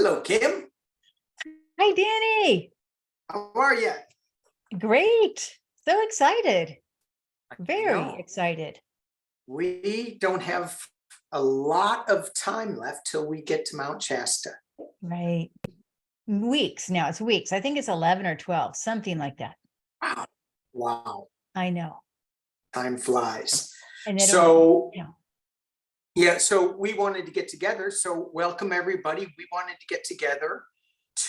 Hello, Kim. Hi, Danny. How are you? Great. So excited. I Very know excited. we don't have a lot of time left till we get to Mount Shasta. Right. Weeks now. It's weeks. I think it's 11 or 12, something like that. Wow. Wow. I know. Time flies. And So, yeah. yeah, so we wanted to get together. So welcome everybody. We wanted to get together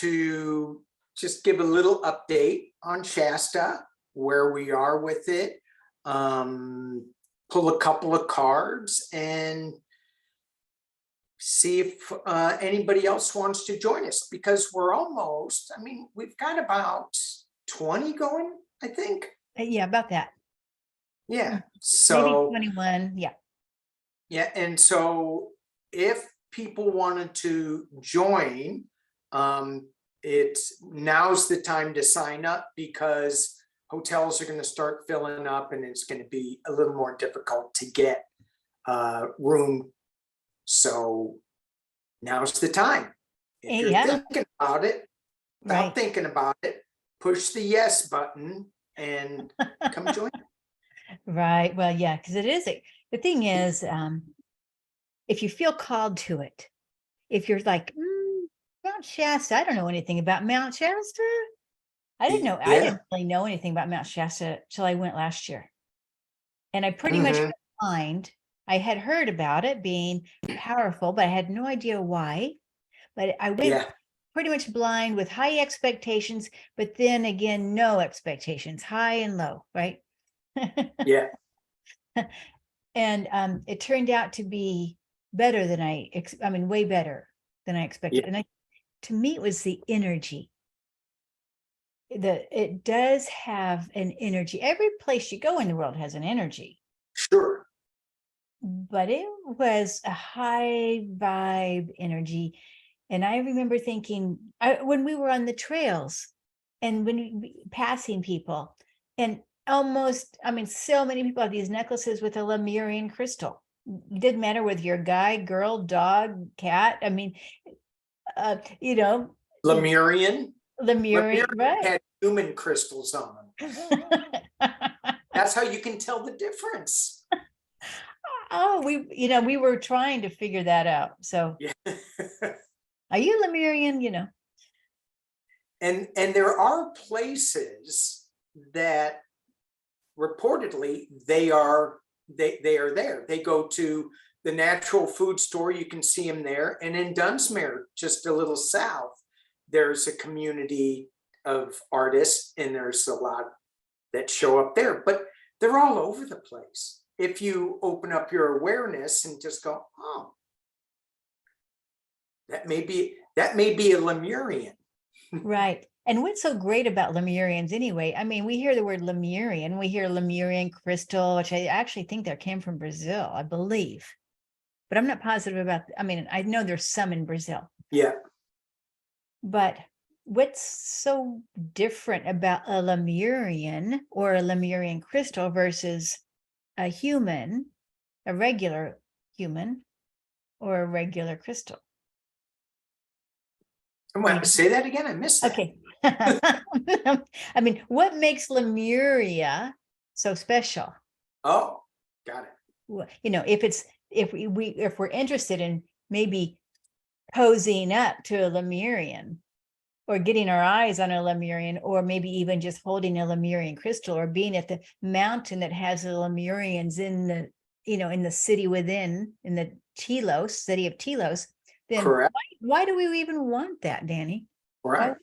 to just give a little update on Shasta, where we are with it, pull a couple of cards and see if anybody else wants to join us, because we're almost, we've got about 20 going, I think. Yeah, about that. Yeah. Maybe So 21. Yeah. yeah, and so if people wanted to join, it's now's the time to sign up, because hotels are going to start filling up and it's going to be a little more difficult to get room. So now's the time. If you're Yeah. thinking about it, stop Right. thinking about it, push the yes button and come join. Right. Well, yeah, because it is. The thing is, if you feel called to it, if you're like, Mount Shasta, I don't know anything about Mount Shasta. I didn't really know anything about Mount Shasta till I went last year. And I pretty much went blind. I had heard about it being powerful, but I had no idea why. But I went pretty much blind with high expectations, but then again, no expectations, high and low, right? Yeah. And it turned out to be better than way better than I expected. Yeah. And to me, it was the energy. It does have an energy. Every place you go in the world has an energy. Sure. But it was a high vibe energy. And I remember thinking, when we were on the trails and passing people, and so many people have these necklaces with a Lemurian crystal. It didn't matter whether you're a guy, girl, dog, cat. Lemurian. Lemurian, right? Had human crystals on them. That's how you can tell the difference. Oh, we were trying to figure that out. So, yeah. Are you Lemurian? And there are places that reportedly they are there. They go to the natural food store. You can see them there. And in Dunsmuir, just a little south, there's a community of artists, and there's a lot that show up there, but they're all over the place. If you open up your awareness and just go, oh, that may be a Lemurian. Right. And what's so great about Lemurians anyway? We hear the word Lemurian, we hear Lemurian crystal, which I actually think that came from Brazil, I believe. But I'm not positive about, I know there's some in Brazil. Yeah. But what's so different about a Lemurian or a Lemurian crystal versus a human, a regular human, or a regular crystal? Say that again. I missed that. Okay. What makes Lemuria so special? Oh, got it. If we're interested in maybe posing up to a Lemurian, or getting our eyes on a Lemurian, or maybe even just holding a Lemurian crystal, or being at the mountain that has the Lemurians in the city within, in the city of Telos, then correct. Why do we even want that, Danny? Right.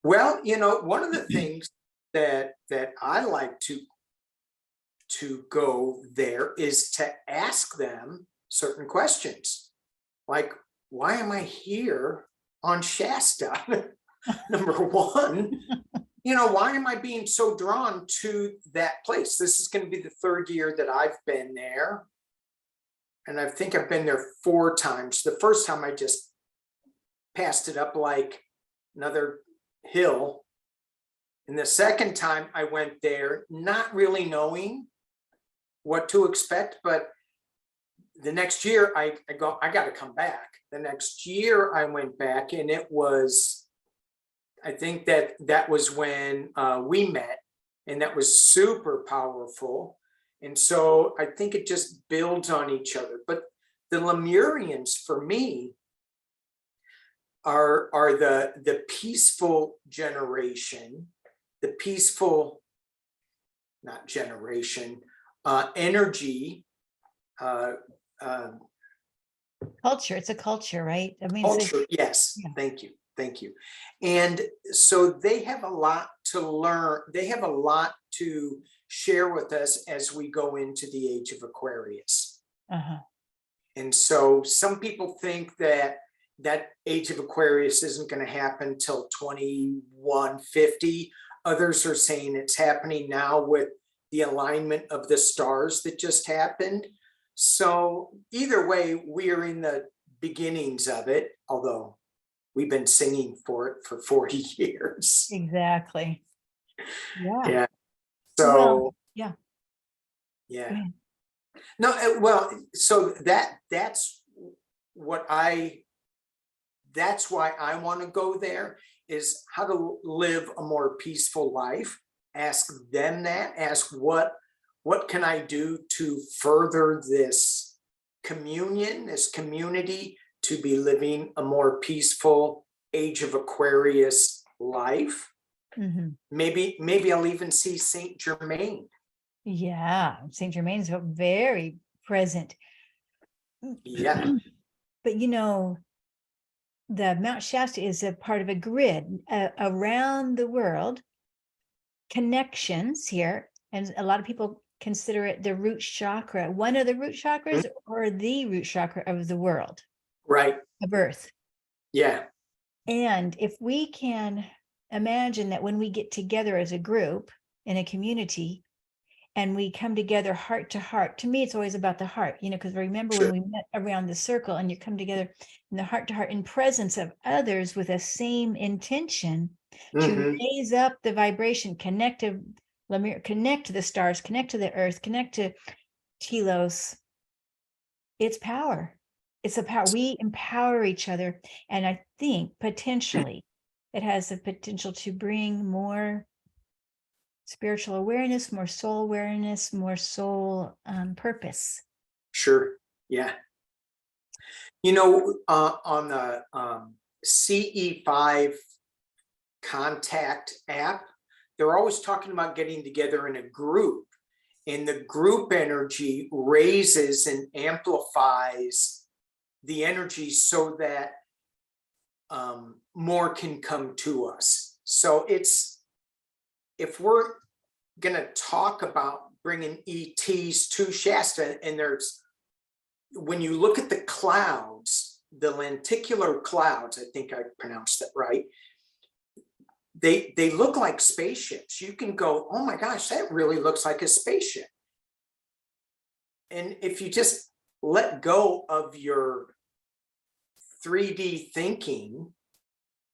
Well, one of the things that I like to go there is to ask them certain questions, like, why am I here on Shasta? Number one, why am I being so drawn to that place? This is going to be the third year that I've been there, and I think I've been there 4 times. The first time I just passed it up like another hill. And the second time I went there, not really knowing what to expect, but the next year I got to come back. The next year I went back, and it was, I think that was when we met, and that was super powerful. And so I think it just builds on each other. But the Lemurians, for me, are the peaceful generation, the peaceful, not generation, energy, Culture. It's a culture, right? I mean, culture. Yes, yeah. thank you. And so they have a lot to learn. They have a lot to share with us as we go into the age of Aquarius. Uh-huh. And so some people think that age of Aquarius isn't going to happen till 2150. Others are saying it's happening now with the alignment of the stars that just happened. So either way, we are in the beginnings of it, although we've been singing for it for 40 years. Exactly. Yeah. Yeah. Well, So yeah. yeah. No, well, so that's why I want to go there, is how to live a more peaceful life. Ask them that, ask what can I do to further this communion, this community, to be living a more peaceful age of Aquarius life. Mhm. Maybe I'll even see Saint Germain. Yeah. Saint Germain's very present. Yeah. But the Mount Shasta is a part of a grid around the world, connections here. And a lot of people consider it the root chakra, one of the root chakras or the root chakra of the world, Right. of Earth. Yeah. And if we can imagine that when we get together as a group in a community and we come together heart to heart, to me, it's always about the heart, because remember when Sure. we met around the circle and you come together in the heart to heart in presence of others with the same intention to raise up the vibration, connect to Lemuria, connect to the stars, connect to the earth, connect to Telos. It's power. It's a power. We empower each other. And I think potentially it has the potential to bring more spiritual awareness, more soul purpose. Sure. Yeah. On the CE5 contact app, they're always talking about getting together in a group, and the group energy raises and amplifies the energy so that more can come to us. So if we're going to talk about bringing ETs to Shasta, and when you look at the clouds, the lenticular clouds, I think I pronounced that right, they look like spaceships. You can go, oh my gosh, that really looks like a spaceship. And if you just let go of your 3D thinking,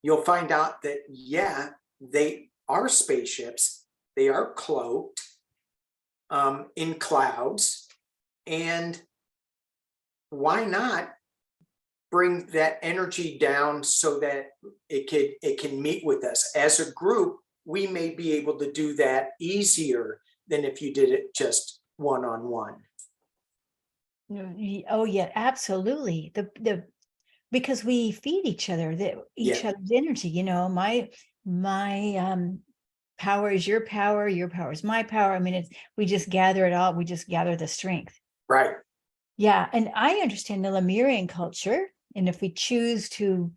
you'll find out that, yeah, they are spaceships. They are cloaked in clouds. And why not bring that energy down so that it can meet with us as a group? We may be able to do that easier than if you did it just one-on-one. Oh yeah, absolutely. Because we feed each other, each other's energy. My power is your power is my power. I mean, we just gather it all. We just gather the strength. Right. Yeah, and I understand the Lemurian culture, and if we choose to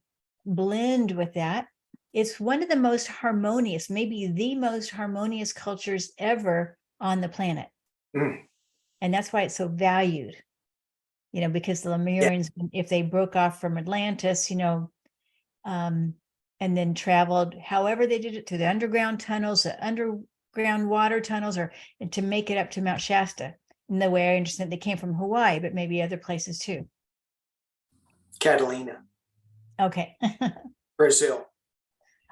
blend with that, it's one of the most harmonious, maybe the most harmonious cultures ever on the planet. And that's why it's so valued, because the Lemurians, if they broke off from Atlantis, and then traveled, however they did it, through the underground tunnels, the underground water tunnels, or to make it up to Mount Shasta. And the way I understand, they came from Hawaii, but maybe other places too. Catalina. Okay. Brazil.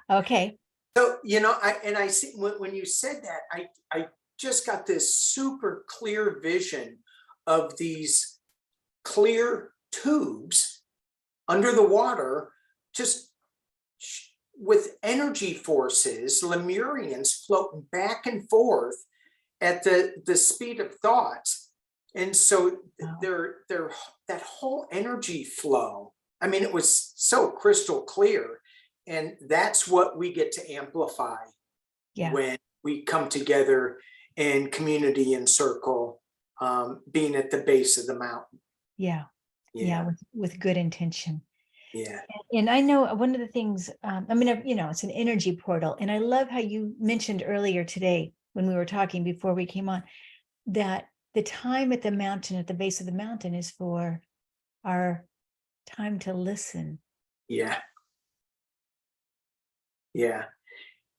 Okay. So, I see when you said that, I just got this super clear vision of these clear tubes under the water, just with energy forces, Lemurians floating back and forth at the speed of thought. And so they're that whole energy flow, I mean, it was so crystal clear. And that's what we get to amplify when we come together in community and circle, being at the base of the mountain. With good intention. And I know one of the things, I mean, it's an energy portal. And I love how you mentioned earlier today when we were talking before we came on, that the time at the mountain, at the base of the mountain, is for our time to listen.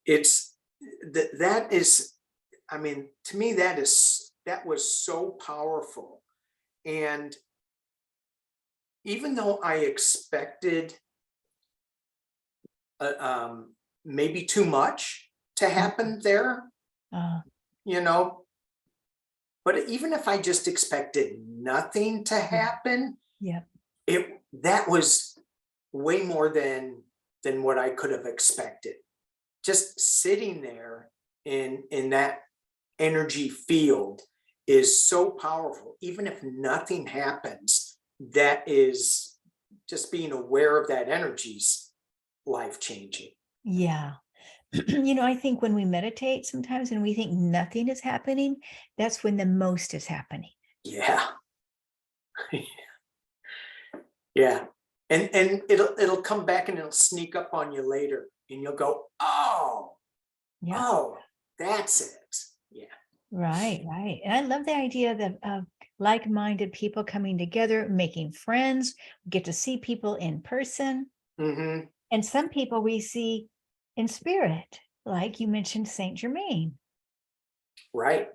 It's that is, I mean, to me, that was so powerful. And even though I expected maybe too much to happen there, but even if I just expected nothing to happen, that was way more than what I could have expected. Just sitting there in that energy field is so powerful. Even if nothing happens, that is just being aware of that energy's life-changing. I think when we meditate sometimes and we think nothing is happening, that's when the most is happening. And it'll come back and it'll sneak up on you later and you'll go, oh, that's it. Right. And I love the idea of like-minded people coming together, making friends, get to see people in person. And some people we see in spirit, like you mentioned Saint Germain. Right.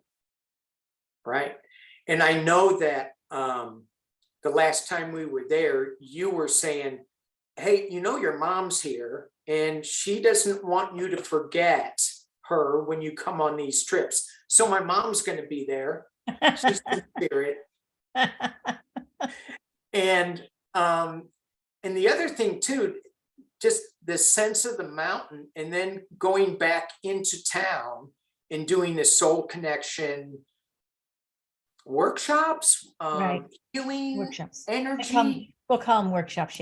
And I know that the last time we were there, you were saying, hey, your mom's here and she doesn't want you to forget her when you come on these trips. So my mom's going to be there. She's in spirit. And the other thing too, just the sense of the mountain, and then going back into town and doing the soul connection workshops, healing workshops, energy. We'll call them workshops.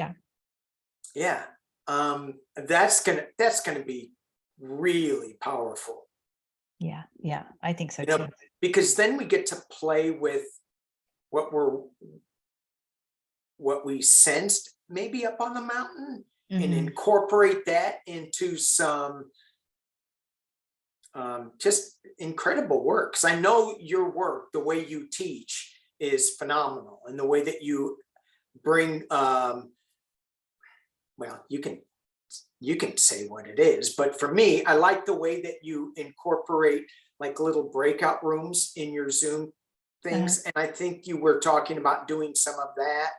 That's gonna be really powerful. I think so too. Because then we get to play with what we sensed maybe up on the mountain, and incorporate that into some just incredible work. Because I know your work, the way you teach, is phenomenal, and the way that you bring you can say what it is, but for me, I like the way that you incorporate like little breakout rooms in your Zoom things. And I think you were talking about doing some of that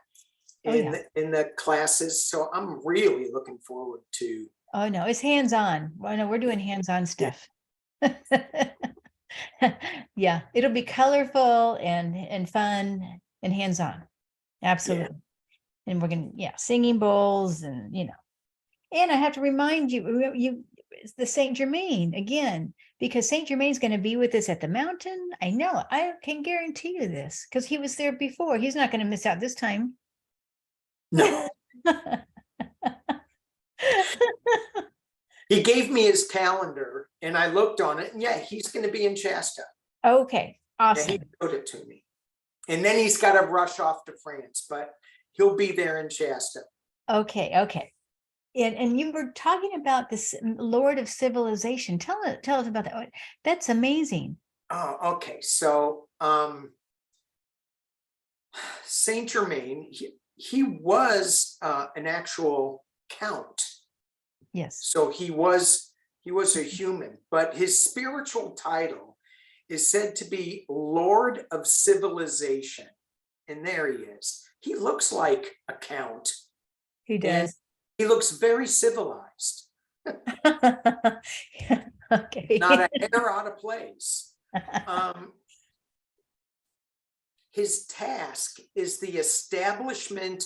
in the classes. So I'm really looking forward to. Oh no, it's hands-on. Well, no, we're doing hands-on stuff. It'll be colorful and fun and hands-on. Absolutely. And we're gonna singing bowls and and I have to remind you, it's the Saint Germain again, because Saint Germain's going to be with us at the mountain. I know, I can guarantee you this, because he was there before. He's not going to miss out this time. No. He gave me his calendar and I looked on it, and he's going to be in Shasta. Okay, awesome. He showed it to me. And then he's got to rush off to France, but he'll be there in Shasta. Okay. And you were talking about this Lord of Civilization. Tell us about that. That's amazing. Oh, okay. So Saint Germain, he was an actual count. Yes. So he was a human, but his spiritual title is said to be Lord of Civilization. And there he is. He looks like a count. He does. He looks very civilized. Okay. Not a hair out of place. his task is the establishment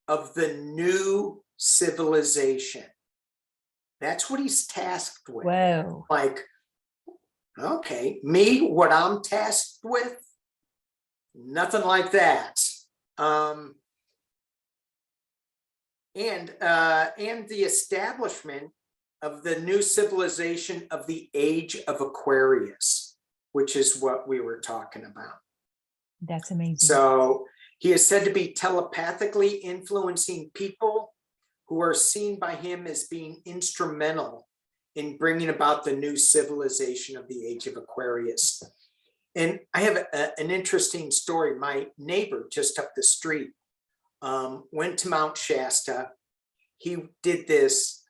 of the new civilization. That's what he's tasked with. Whoa. Like, okay, me, what I'm tasked with, nothing like that. And the establishment of the new civilization of the age of Aquarius, which is what we were talking about. That's amazing. So he is said to be telepathically influencing people who are seen by him as being instrumental in bringing about the new civilization of the age of Aquarius. And I have an interesting story. My neighbor just up the street went to Mount Shasta. He did this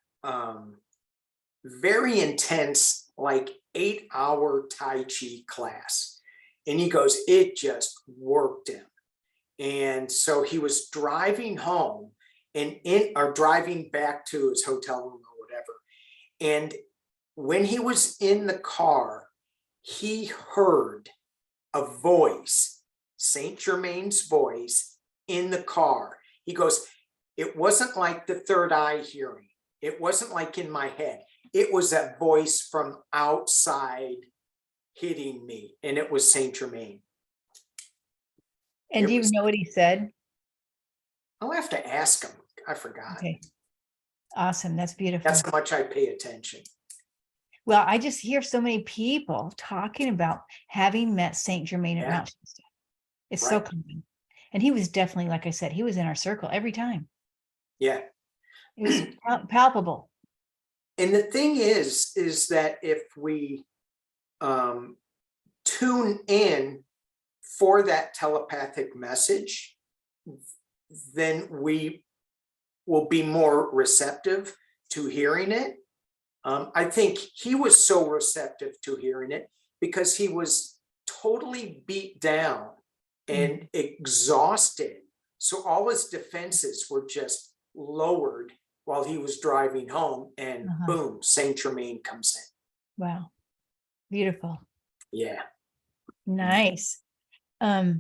very intense, like 8-hour Tai Chi class. And he goes, it just worked him. And so he was driving home or driving back to his hotel room or whatever. And when he was in the car, he heard a voice, Saint Germain's voice, in the car. He goes, it wasn't like the third eye hearing. It wasn't like in my head. It was that voice from outside hitting me. And it was Saint Germain. And do you know what he said? I'll have to ask him. I forgot. Okay. Awesome. That's beautiful. That's how much I pay attention. Well, I just hear so many people talking about having met Saint Germain at Mount Shasta. It's so common. And he was definitely, like I said, he was in our circle every time. Yeah. It was palpable. And the thing is that if we tune in for that telepathic message, then we will be more receptive to hearing it. I think he was so receptive to hearing it because he was totally beat down and exhausted. So all his defenses were just lowered while he was driving home, and boom, Saint Germain comes in. Wow. Beautiful. Yeah. Nice. A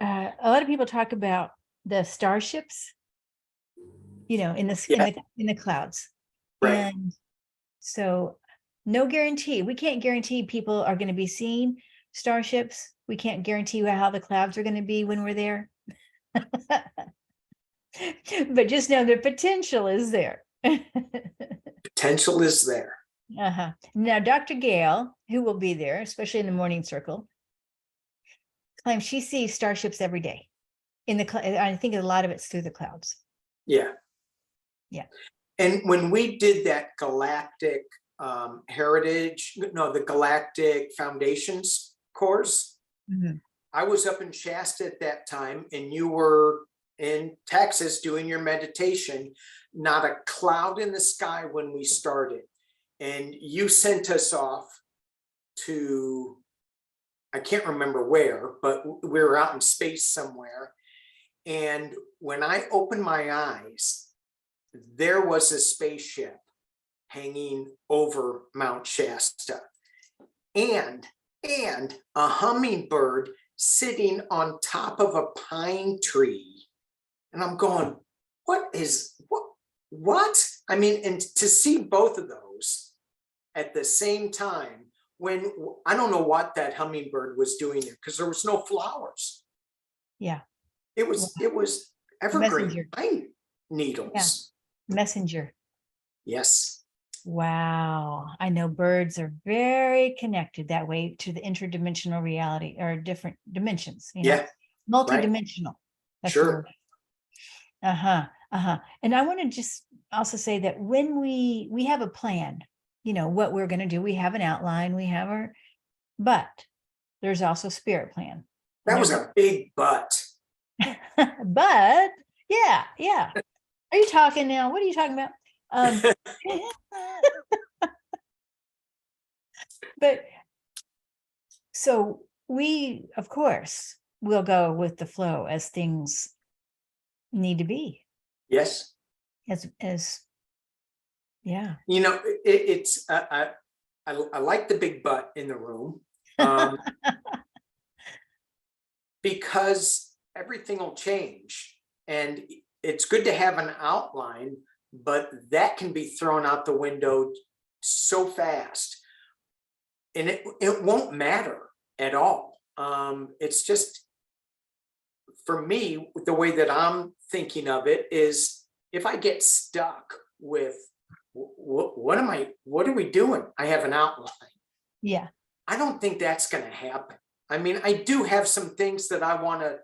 lot of people talk about the starships, you know, in the clouds. Right. And so no guarantee. We can't guarantee people are going to be seeing starships. We can't guarantee how the clouds are going to be when we're there. But just know the potential is there. Potential is there. Now, Dr. Gail, who will be there, especially in the morning circle, claims she sees starships every day. I think a lot of it's through the clouds. Yeah. Yeah. And when we did that galactic the Galactic Foundations course, I was up in Shasta at that time, and you were in Texas doing your meditation. Not a cloud in the sky when we started. And you sent us off to, I can't remember where, but we were out in space somewhere. And when I opened my eyes, there was a spaceship hanging over Mount Shasta, and a hummingbird sitting on top of a pine tree. And I'm going, what? I mean, and to see both of those at the same time, when I don't know what that hummingbird was doing there, because there was no flowers. Yeah. It was evergreen pine needles. Yeah. Messenger. Yes. Wow. I know birds are very connected that way to the interdimensional reality, or different dimensions. Yeah. Multidimensional. That's sure. And I want to just also say that when we have a plan, you know, what we're going to do, we have an outline, but there's also spirit plan. That was a big but. But yeah. Are you talking now? What are you talking about? But so we, of course, will go with the flow as things need to be. Yes. As yeah. You know, it's I like the big butt in the room. because everything will change, and it's good to have an outline, but that can be thrown out the window so fast, and it won't matter at all. It's just, for me, the way that I'm thinking of it is, if I get stuck with what are we doing? I have an outline. Yeah. I don't think that's going to happen. I mean, I do have some things that I want to,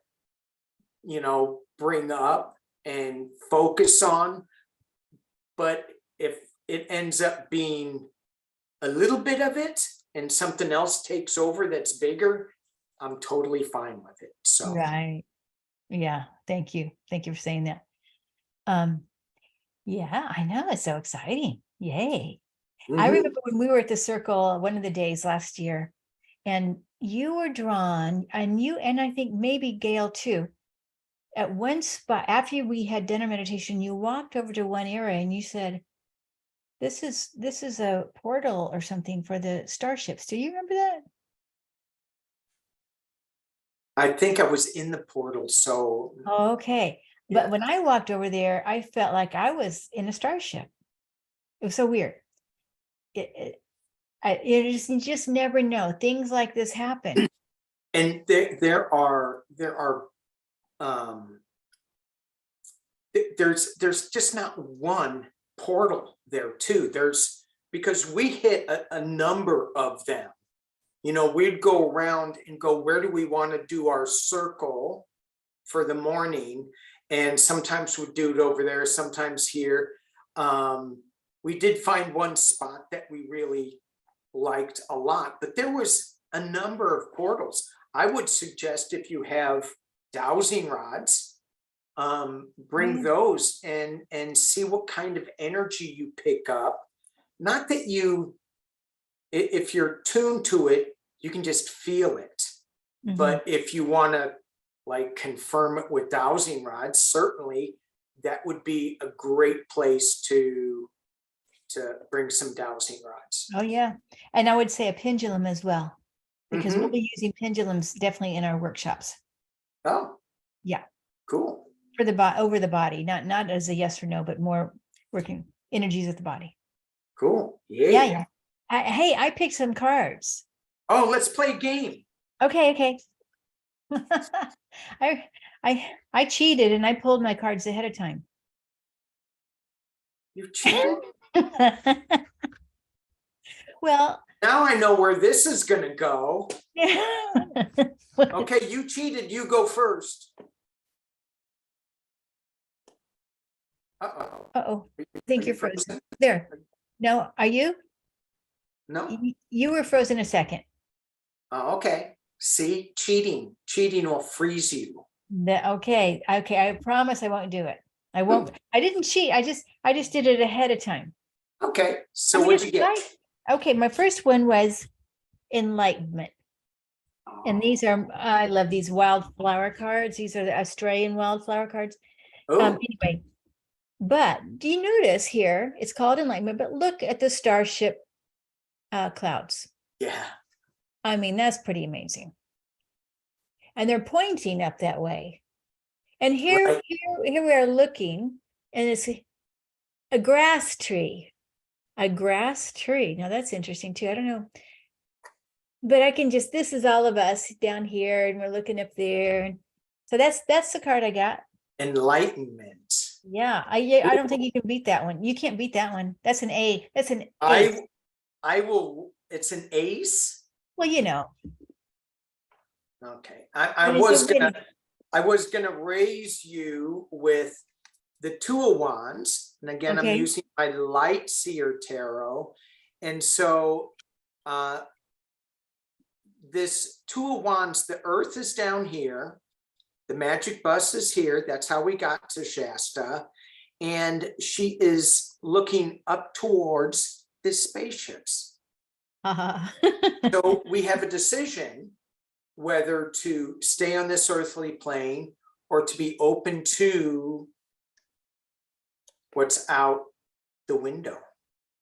bring up and focus on, but if it ends up being a little bit of it and something else takes over that's bigger, I'm totally fine with it. So, Right. Yeah. Thank you. Thank you for saying that. Yeah, I know. It's so exciting. Yay. I mhm. remember when we were at the circle one of the days last year, and you were drawn, and I think maybe Gail too. At one spot, after we had dinner meditation, you walked over to one area and you said, this is a portal or something for the starships. Do you remember that? I think I was in the portal. So, Oh, okay. yeah. But when I walked over there, I felt like I was in a starship. It was so weird. You just never know. Things like this happen. And there are there's just not one portal there too. There's, because we hit a number of them. We'd go around and go, where do we want to do our circle for the morning? And sometimes we'd do it over there, sometimes here. We did find one spot that we really liked a lot, but there was a number of portals. I would suggest, if you have dowsing rods, bring those and see what kind of energy you pick up. Not that if you're tuned to it, you can just feel it. Mhm. But if you want to confirm it with dowsing rods, certainly that would be a great place to bring some dowsing rods. Oh, yeah. And I would say a pendulum as well, because we'll Mhm. be using pendulums definitely in our workshops. Oh, Yeah. cool. For over the body, not as a yes or no, but more working energies of the body. Cool. Yeah, Yeah. yeah. Hey, I picked some cards. Oh, let's play a game. Okay. I cheated and I pulled my cards ahead of time. You cheated? Well, Now I know where this is going to go. Okay, you cheated. You go first. Uh-oh. Uh-oh. I think Are you're you frozen. There. No, are you? No? You were frozen a second. Oh, okay. See, cheating. Cheating will freeze you. Okay. I promise I won't do it. I won't. I didn't cheat. I just did it ahead of time. Okay, so I mean, what'd you it's get? right. Okay, my first one was enlightenment. And these are, I love these wildflower cards. These are the Australian wildflower cards. Oh, Anyway, but do you notice here, it's called enlightenment, but look at the starship clouds. yeah. I mean, that's pretty amazing. And they're pointing up that way. And Right. here we are looking, and it's a grass tree. A grass tree. Now that's interesting too. I don't know. But I can just, this is all of us down here, and we're looking up there. And so that's the card I got. Enlightenment. Yeah, I don't think you can beat that one. You can't beat that one. That's an A. That's an ace. I will, it's an ace. Well, you know. Okay. But I was gonna raise you with the Two of Wands. And again, I'm okay. using my Light Seer Tarot. And so this Two of Wands, the earth is down here. The magic bus is here. That's how we got to Shasta. And she is looking up towards the spaceships. So we have a decision whether to stay on this earthly plane or to be open to what's out the window.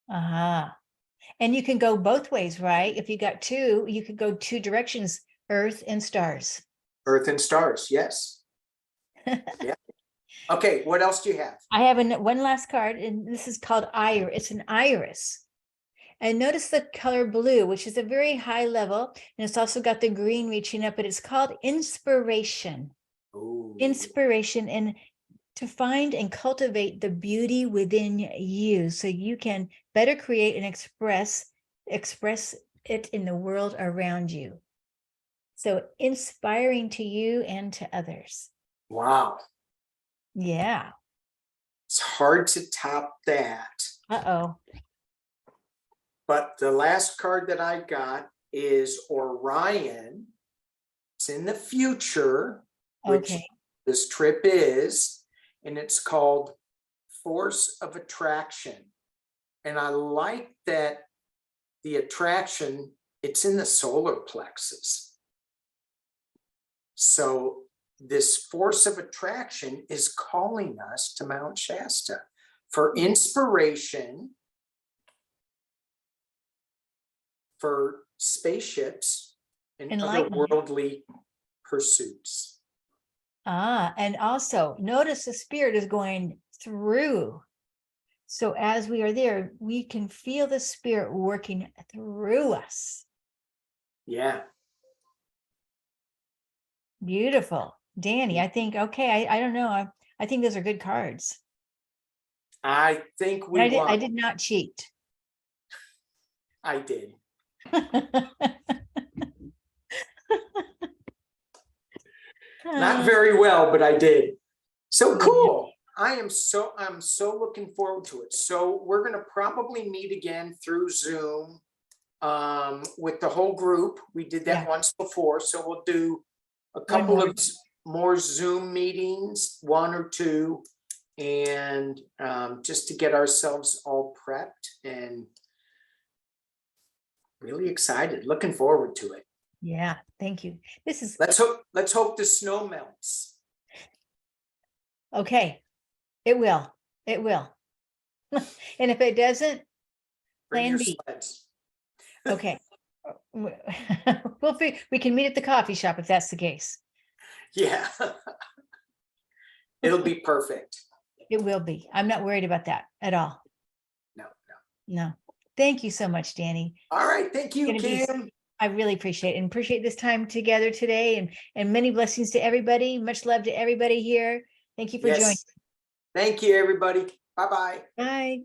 And you can go both ways, right? If you got two, you could go two directions, earth and stars. Earth and stars, yes. Yeah. Okay, what else do you have? I have one last card, and this is called Iris. It's an iris. And notice the color blue, which is a very high level. And it's also got the green reaching up, but it's called inspiration. Ooh. Inspiration, and to find and cultivate the beauty within you so you can better create and express it in the world around you. So inspiring to you and to others. Wow. Yeah. It's hard to top that. Uh-oh. But the last card that I got is Orion. It's in the future, which Okay. this trip is, and it's called Force of Attraction. And I like that the attraction, it's in the solar plexus. So this force of attraction is calling us to Mount Shasta for inspiration, for spaceships and Enlightenment. otherworldly pursuits. And also notice the spirit is going through. So as we are there, we can feel the spirit working through us. Yeah. Beautiful. Danny, I think, okay, I don't know. I think those are good cards. I think And we I won. did not cheat. I did. Not very well, but I did. So cool. I'm so looking forward to it. So we're going to probably meet again through Zoom with the whole group. We did that Yeah. once before, so we'll do a couple more. of more Zoom meetings, one or two, and just to get ourselves all prepped and really excited. Looking forward to it. Yeah, thank you. This is Let's hope the snow melts. okay. It will. It will. And if it doesn't, Bring plan your B. sleds. Okay. We can meet at the coffee shop if that's the case. Yeah. It'll be perfect. It will be. I'm not worried about that at all. No. Thank you so much, Danny. All right. Thank you, Kim. I really appreciate this time together today, and many blessings to everybody. Much love to everybody here. Thank you for joining. Thank you, everybody. Bye-bye. Bye.